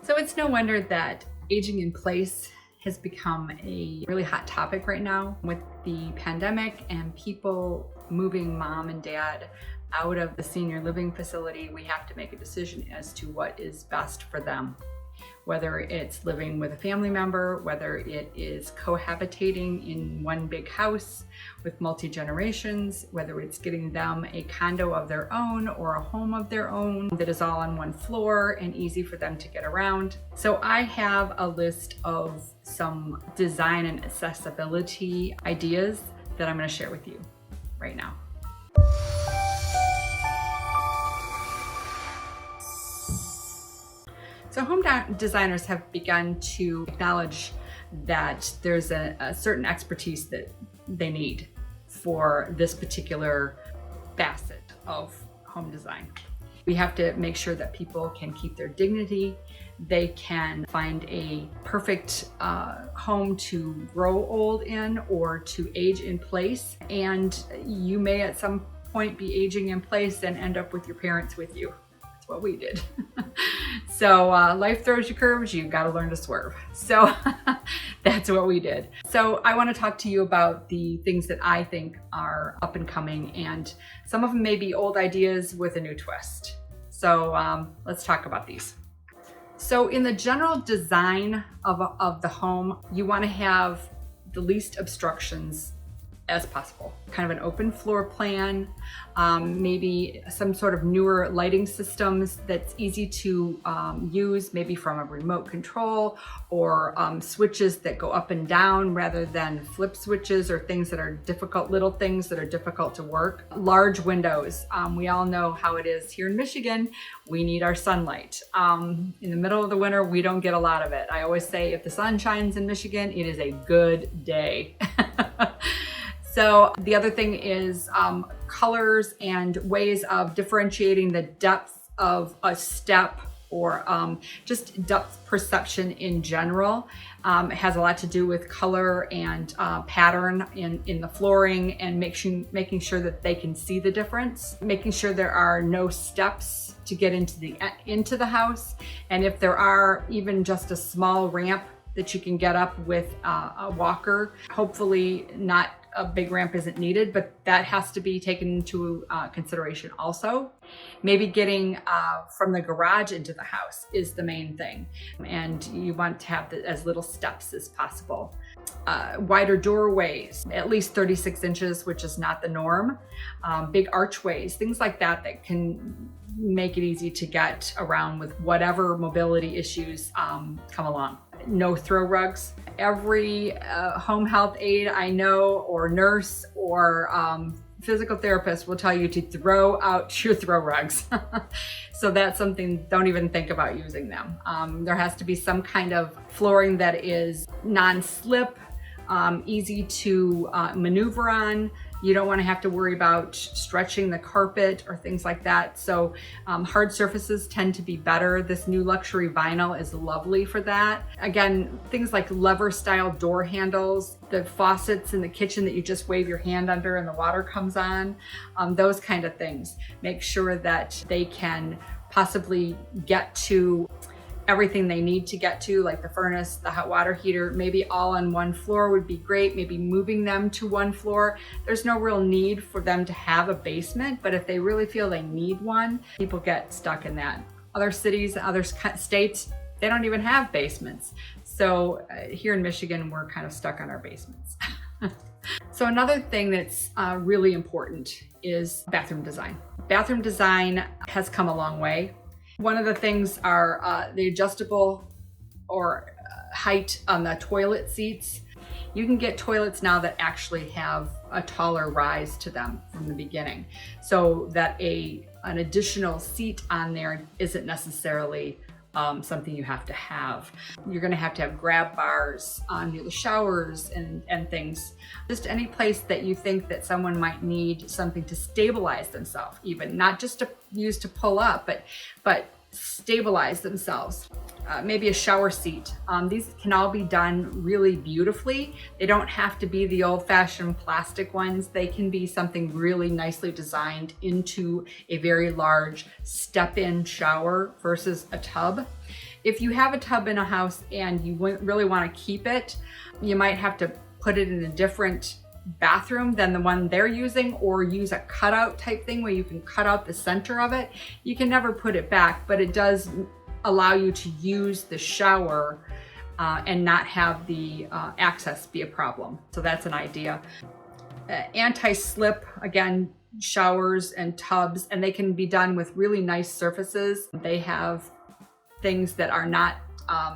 So it's no wonder that aging in place has become a really hot topic right now with the pandemic and people moving mom and dad out of the senior living facility. We have to make a decision as to what is best for them. Whether it's living with a family member, whether it is cohabitating in one big house with multi-generations, whether it's getting them a condo of their own or a home of their own that is all on one floor and easy for them to get around. So I have a list of some design and accessibility ideas that I'm going to share with you right now. So home designers have begun to acknowledge that there's a certain expertise that they need for this particular facet of home design. We have to make sure that people can keep their dignity. They can find a perfect home to grow old in or to age in place. And you may at some point be aging in place and end up with your parents with you. That's what we did. So life throws you curves, you got to learn to swerve. So that's what we did. So I want to talk to you about the things that I think are up and coming, and some of them may be old ideas with a new twist. So let's talk about these. So in the general design of the home, you want to have the least obstructions as possible. Kind of an open floor plan, maybe some sort of newer lighting systems that's easy to use, maybe from a remote control, or switches that go up and down rather than flip switches or things that are difficult, little things that are difficult to work. Large windows. We all know how it is here in Michigan. We need our sunlight. In the middle of the winter, we don't get a lot of it. I always say if the sun shines in Michigan, it is a good day. So the other thing is colors and ways of differentiating the depth of a step, or just depth perception in general. It has a lot to do with color and pattern in the flooring, and making sure that they can see the difference, making sure there are no steps to get into the house. And if there are, even just a small ramp that you can get up with a walker. Hopefully not a big ramp isn't needed, but that has to be taken into consideration also. Maybe getting from the garage into the house is the main thing. And you want to have as little steps as possible. Wider doorways, at least 36 inches, which is not the norm. Big archways, things like that that can make it easy to get around with whatever mobility issues come along. No throw rugs. Every home health aide I know, or nurse, or physical therapist will tell you to throw out your throw rugs. So that's something, don't even think about using them. There has to be some kind of flooring that is non-slip, easy to maneuver on. You don't want to have to worry about stretching the carpet or things like that. So hard surfaces tend to be better. This new luxury vinyl is lovely for that. Again, things like lever style door handles, the faucets in the kitchen that you just wave your hand under and the water comes on, those kind of things. Make sure that they can possibly get to everything they need to get to, like the furnace, the hot water heater, maybe all on one floor would be great. Maybe moving them to one floor. There's no real need for them to have a basement, but if they really feel they need one, people get stuck in that. Other cities, other states, they don't even have basements. So here in Michigan, we're kind of stuck on our basements. So another thing that's really important is bathroom design. Bathroom design has come a long way. One of the things are the adjustable or height on the toilet seats. You can get toilets now that actually have a taller rise to them from the beginning, so that an additional seat on there isn't necessarily something you have to have. You're going to have grab bars near the showers and things. Just any place that you think that someone might need something to stabilize themselves, even not just to use to pull up, but stabilize themselves. maybe a shower seat. These can all be done really beautifully. They don't have to be the old-fashioned plastic ones. They can be something really nicely designed into a very large step-in shower versus a tub. If you have a tub in a house and you really want to keep it, you might have to put it in a different bathroom than the one they're using, or use a cutout type thing where you can cut out the center of it. You can never put it back, but it does allow you to use the shower and not have the access be a problem. So that's an idea. Anti-slip, again, showers and tubs, and they can be done with really nice surfaces. They have things that are not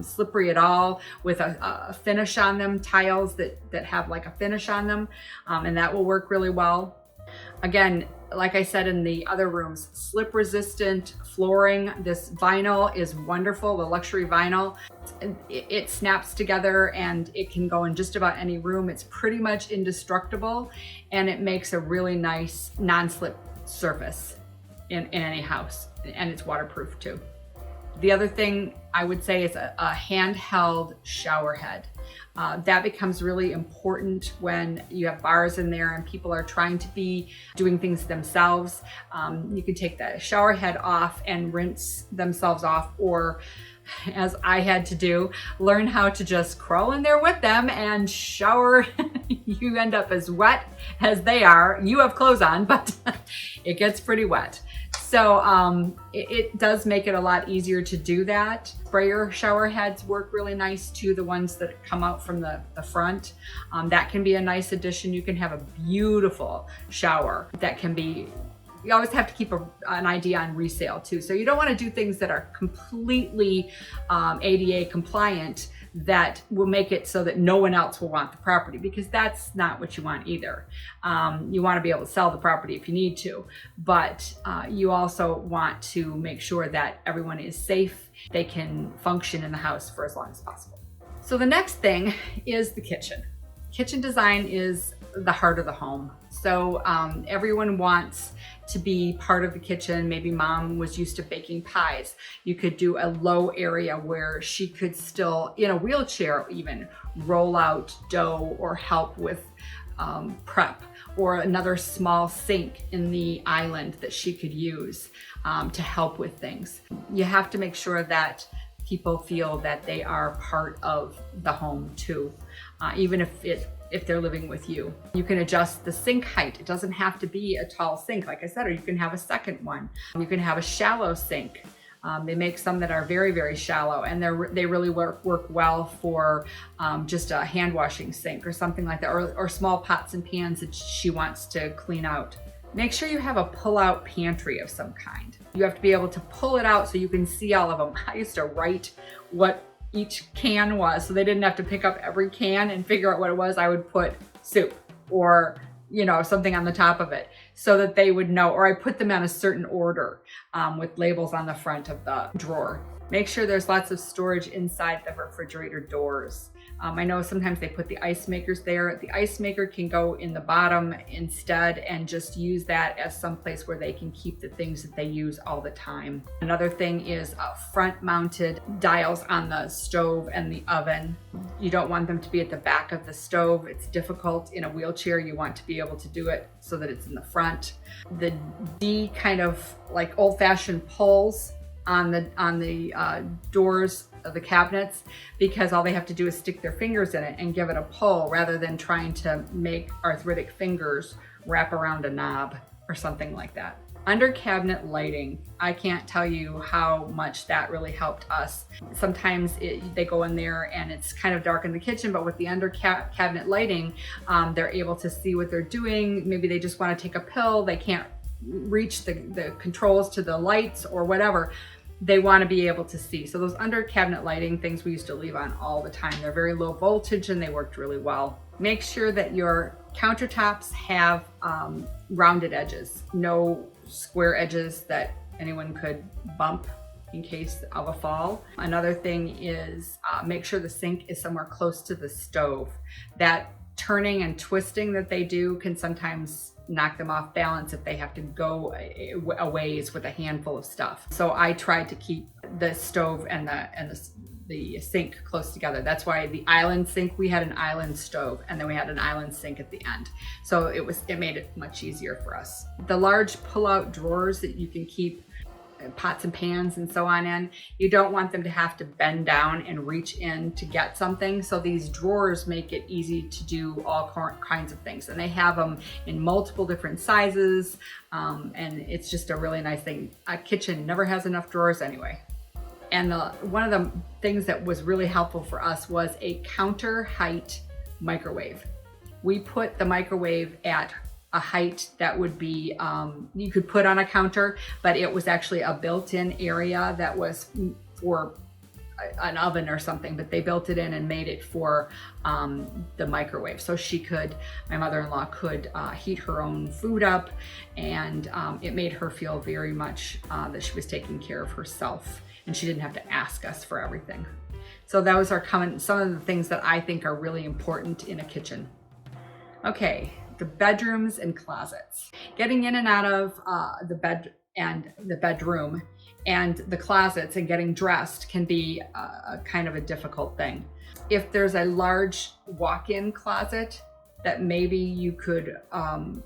slippery at all, with a finish on them, tiles that have like a finish on them, and that will work really well. Again, like I said in the other rooms, slip resistant flooring. This vinyl is wonderful, the luxury vinyl. It snaps together and it can go in just about any room. It's pretty much indestructible, and it makes a really nice non-slip surface in any house, and it's waterproof too. The other thing I would say is a handheld shower head. That becomes really important when you have bars in there and people are trying to be doing things themselves. You can take the shower head off and rinse themselves off, or, as I had to do, learn how to just crawl in there with them and shower. You end up as wet as they are. You have clothes on, but it gets pretty wet. So it does make it a lot easier to do that. Sprayer shower heads work really nice too, the ones that come out from the front. That can be a nice addition. You can have a beautiful shower that can be, you always have to keep an idea on resale too. So you don't want to do things that are completely ADA compliant that will make it so that no one else will want the property, because that's not what you want either. You want to be able to sell the property if you need to, but you also want to make sure that everyone is safe. They can function in the house for as long as possible. So the next thing is the kitchen. Kitchen design is the heart of the home. So everyone wants to be part of the kitchen. Maybe mom was used to baking pies. You could do a low area where she could still, in a wheelchair even, roll out dough or help with prep, or another small sink in the island that she could use to help with things. You have to make sure that people feel that they are part of the home too, even if they're living with you. You can adjust the sink height. It doesn't have to be a tall sink, like I said, or you can have a second one. You can have a shallow sink. They make some that are very, very shallow, and they really work well for just a hand washing sink or something like that, or small pots and pans that she wants to clean out. Make sure you have a pull-out pantry of some kind. You have to be able to pull it out so you can see all of them. I used to write what each can was, so they didn't have to pick up every can and figure out what it was. I would put soup or something on the top of it so that they would know, or I put them in a certain order with labels on the front of the drawer. Make sure there's lots of storage inside the refrigerator doors. I know sometimes they put the ice makers there. The ice maker can go in the bottom instead, and just use that as some place where they can keep the things that they use all the time. Another thing is front mounted dials on the stove and the oven. You don't want them to be at the back of the stove. It's difficult in a wheelchair. You want to be able to do it so that it's in the front. The D kind of like old-fashioned pulls on the doors of the cabinets, because all they have to do is stick their fingers in it and give it a pull, rather than trying to make arthritic fingers wrap around a knob or something like that. Under cabinet lighting, I can't tell you how much that really helped us. Sometimes they go in there and it's kind of dark in the kitchen, but with the under cabinet lighting, they're able to see what they're doing. Maybe they just want to take a pill. They can't reach the controls to the lights or whatever. They want to be able to see. So those under cabinet lighting things we used to leave on all the time. They're very low voltage and they worked really well. Make sure that your countertops have rounded edges, no square edges that anyone could bump in case of a fall. Another thing is make sure the sink is somewhere close to the stove. That turning and twisting that they do can sometimes knock them off balance if they have to go a ways with a handful of stuff. So I tried to keep the stove and the sink close together. That's why the island sink, we had an island stove, and then we had an island sink at the end. So it made it much easier for us. The large pull-out drawers that you can keep pots and pans and so on in, you don't want them to have to bend down and reach in to get something. So these drawers make it easy to do all kinds of things. And they have them in multiple different sizes. And it's just a really nice thing. A kitchen never has enough drawers anyway. And one of the things that was really helpful for us was a counter height microwave. We put the microwave at a height that would be, you could put on a counter, but it was actually a built-in area that was for an oven or something, but they built it in and made it for the microwave. So my mother-in-law could heat her own food up, and it made her feel very much that she was taking care of herself, and she didn't have to ask us for everything. So those are some of the things that I think are really important in a kitchen. Okay. The bedrooms and closets. Getting in and out of the bed and the bedroom and the closets and getting dressed can be a kind of a difficult thing. If there's a large walk-in closet that maybe you could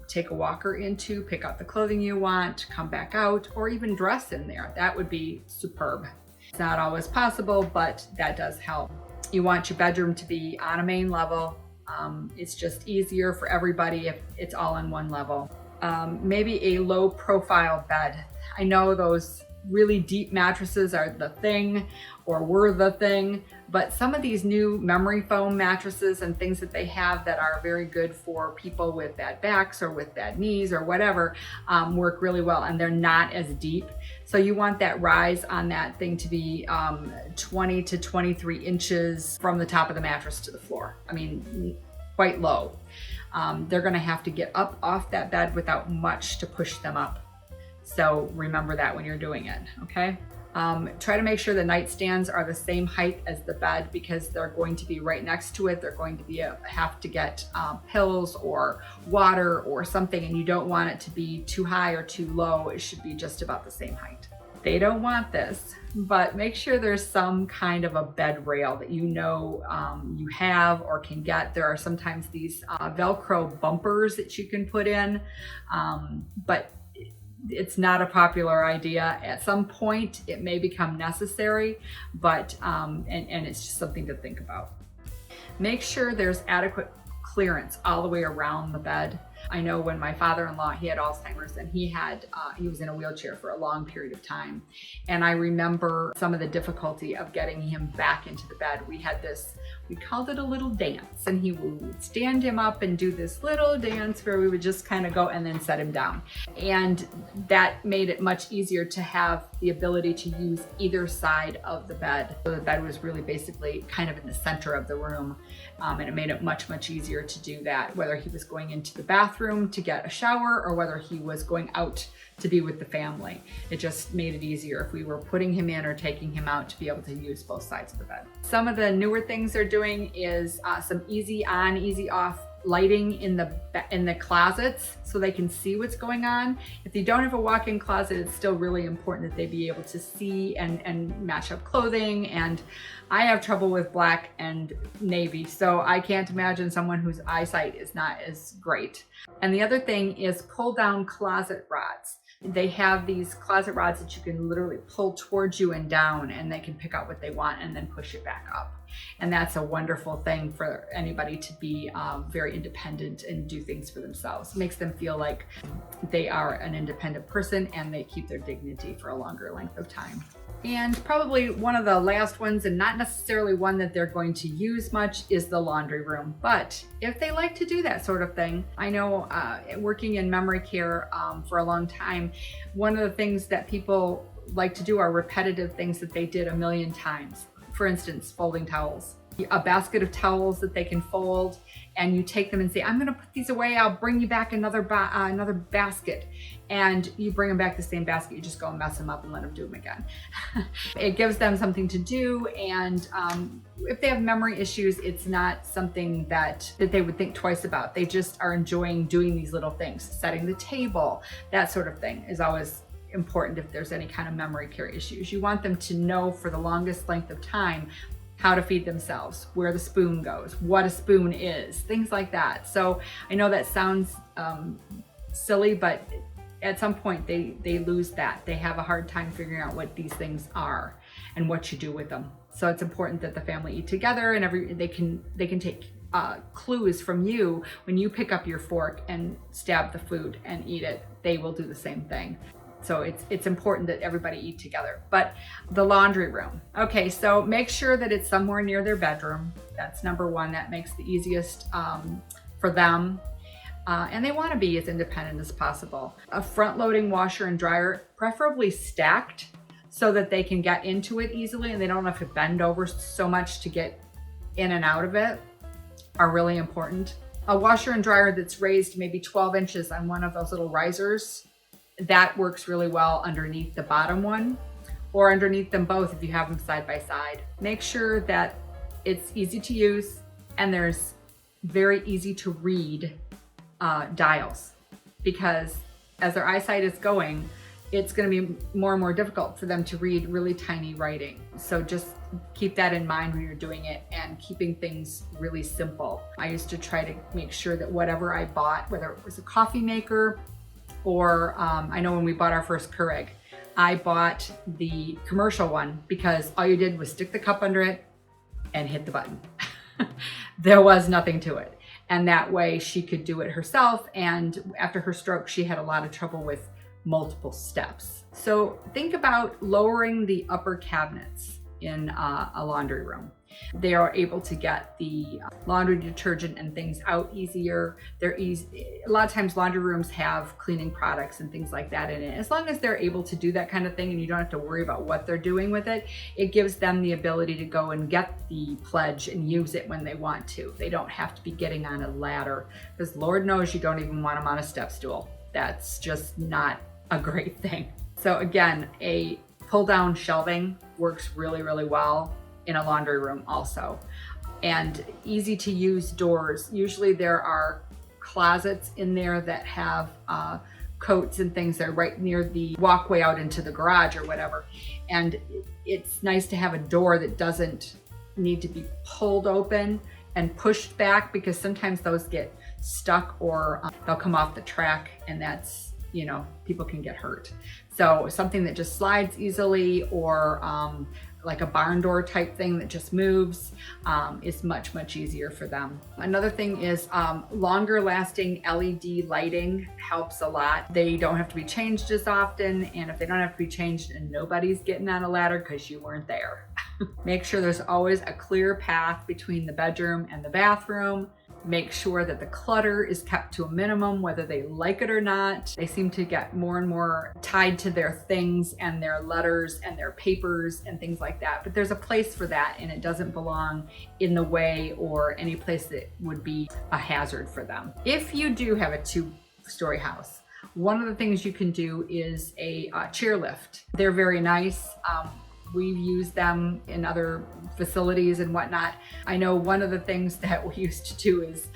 take a walker into, pick out the clothing you want, come back out, or even dress in there, that would be superb. It's not always possible, but that does help. You want your bedroom to be on a main level. It's just easier for everybody if it's all on one level. Maybe a low profile bed. I know those really deep mattresses are the thing, or were the thing, but some of these new memory foam mattresses and things that they have that are very good for people with bad backs or with bad knees or whatever work really well, and they're not as deep. So you want that rise on that thing to be 20 to 23 inches from the top of the mattress to the floor. I mean, quite low. They're gonna have to get up off that bed without much to push them up. So remember that when you're doing it, okay? Try to make sure the nightstands are the same height as the bed, because they're going to be right next to it. They're going to have to get pills or water or something, and you don't want it to be too high or too low. It should be just about the same height. They don't want this, but make sure there's some kind of a bed rail that you have or can get. There are sometimes these Velcro bumpers that you can put in, but it's not a popular idea. At some point it may become necessary, but and it's just something to think about. Make sure there's adequate clearance all the way around the bed. I know when my father-in-law, he had Alzheimer's, and he was in a wheelchair for a long period of time. And I remember some of the difficulty of getting him back into the bed. We called it a little dance, and we would stand him up and do this little dance where we would just kind of go and then set him down. And that made it much easier to have the ability to use either side of the bed. So the bed was really basically kind of in the center of the room. And it made it much, much easier to do that, whether he was going into the bathroom to get a shower or whether he was going out to be with the family. It just made it easier if we were putting him in or taking him out to be able to use both sides of the bed. Some of the newer things they're doing is some easy on, easy off lighting in the closets so they can see what's going on. If you don't have a walk-in closet, it's still really important that they be able to see and match up clothing. And I have trouble with black and navy, so I can't imagine someone whose eyesight is not as great. And the other thing is pull down closet rods. They have these closet rods that you can literally pull towards you and down, and they can pick out what they want and then push it back up. And that's a wonderful thing for anybody to be very independent and do things for themselves. It makes them feel like they are an independent person and they keep their dignity for a longer length of time. And probably one of the last ones, and not necessarily one that they're going to use much, is the laundry room. But if they like to do that sort of thing, I know working in memory care for a long time, one of the things that people like to do are repetitive things that they did a million times. For instance, folding towels. A basket of towels that they can fold, and you take them and say, I'm gonna put these away, I'll bring you back another basket. And you bring them back the same basket, you just go and mess them up and let them do them again. It gives them something to do, and if they have memory issues, it's not something that they would think twice about. They just are enjoying doing these little things. Setting the table, that sort of thing is always important if there's any kind of memory care issues. You want them to know for the longest length of time how to feed themselves, where the spoon goes, what a spoon is, things like that. So I know that sounds silly, but at some point they lose that. They have a hard time figuring out what these things are and what you do with them. So it's important that the family eat together, and they can take clues from you. When you pick up your fork and stab the food and eat it, they will do the same thing. So it's important that everybody eat together. But the laundry room. Okay, so make sure that it's somewhere near their bedroom. That's number one. That makes the easiest for them. And they want to be as independent as possible. A front-loading washer and dryer, preferably stacked, so that they can get into it easily and they don't have to bend over so much to get in and out of it, are really important. A washer and dryer that's raised maybe 12 inches on one of those little risers, that works really well underneath the bottom one, or underneath them both if you have them side by side. Make sure that it's easy to use and there's very easy to read dials, because as their eyesight is going, it's going to be more and more difficult for them to read really tiny writing. So just keep that in mind when you're doing it, and keeping things really simple. I used to try to make sure that whatever I bought, whether it was a coffee maker or I know when we bought our first Keurig, I bought the commercial one because all you did was stick the cup under it and hit the button. There was nothing to it. And that way she could do it herself. And after her stroke, she had a lot of trouble with multiple steps. So think about lowering the upper cabinets in a laundry room. They are able to get the laundry detergent and things out easier. They're easy. A lot of times laundry rooms have cleaning products and things like that in it. As long as they're able to do that kind of thing and you don't have to worry about what they're doing with it, it gives them the ability to go and get the pledge and use it when they want to. They don't have to be getting on a ladder, because Lord knows you don't even want them on a step stool. That's just not a great thing. So again, a pull down shelving works really, really well in a laundry room also. And easy to use doors. Usually there are closets in there that have coats and things that are right near the walkway out into the garage or whatever. And it's nice to have a door that doesn't need to be pulled open and pushed back, because sometimes those get stuck or they'll come off the track, and that's, you know, people can get hurt. So something that just slides easily, or like a barn door type thing that just moves, is much, much easier for them. Another thing is longer lasting LED lighting helps a lot. They don't have to be changed as often, and if they don't have to be changed, and nobody's getting on a ladder because you weren't there. Make sure there's always a clear path between the bedroom and the bathroom. Make sure that the clutter is kept to a minimum, whether they like it or not. They seem to get more and more tied to their things and their letters and their papers and things like that. But there's a place for that, and it doesn't belong in the way or any place that would be a hazard for them. If you do have a 2-story house, one of the things you can do is a chair lift. They're very nice. We've used them in other facilities and whatnot. I know one of the things that we used to do is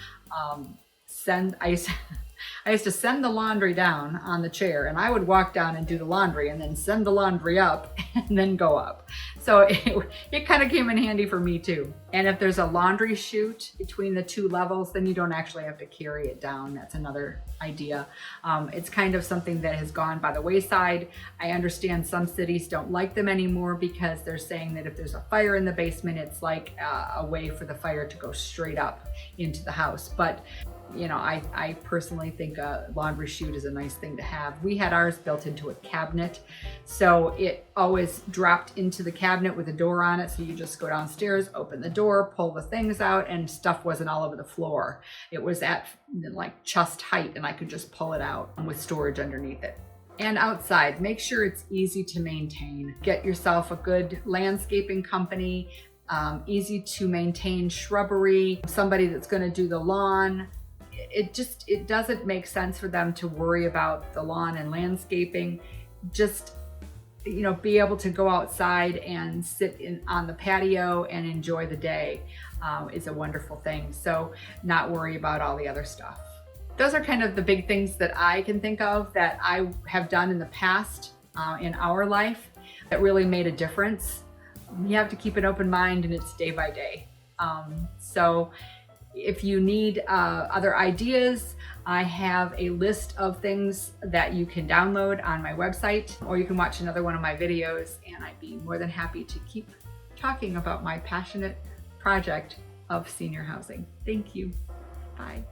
I used to send the laundry down on the chair, and I would walk down and do the laundry and then send the laundry up and then go up. So it kind of came in handy for me too. And if there's a laundry chute between the 2 levels, then you don't actually have to carry it down. That's another idea. It's kind of something that has gone by the wayside. I understand some cities don't like them anymore because they're saying that if there's a fire in the basement, it's like a way for the fire to go straight up into the house. But you know, I personally think a laundry chute is a nice thing to have. We had ours built into a cabinet, so it always dropped into the cabinet with a door on it. So you just go downstairs, open the door, pull the things out, and stuff wasn't all over the floor. It was at like chest height, and I could just pull it out with storage underneath it. And outside, make sure it's easy to maintain. Get yourself a good landscaping company, easy to maintain shrubbery, somebody that's going to do the lawn. It doesn't make sense for them to worry about the lawn and landscaping. Just, you know, be able to go outside and sit on the patio and enjoy the day is a wonderful thing. So not worry about all the other stuff. Those are kind of the big things that I can think of that I have done in the past in our life that really made a difference. You have to keep an open mind, and it's day by day. So if you need other ideas, I have a list of things that you can download on my website, or you can watch another one of my videos, and I'd be more than happy to keep talking about my passionate project of senior housing. Thank you. Bye.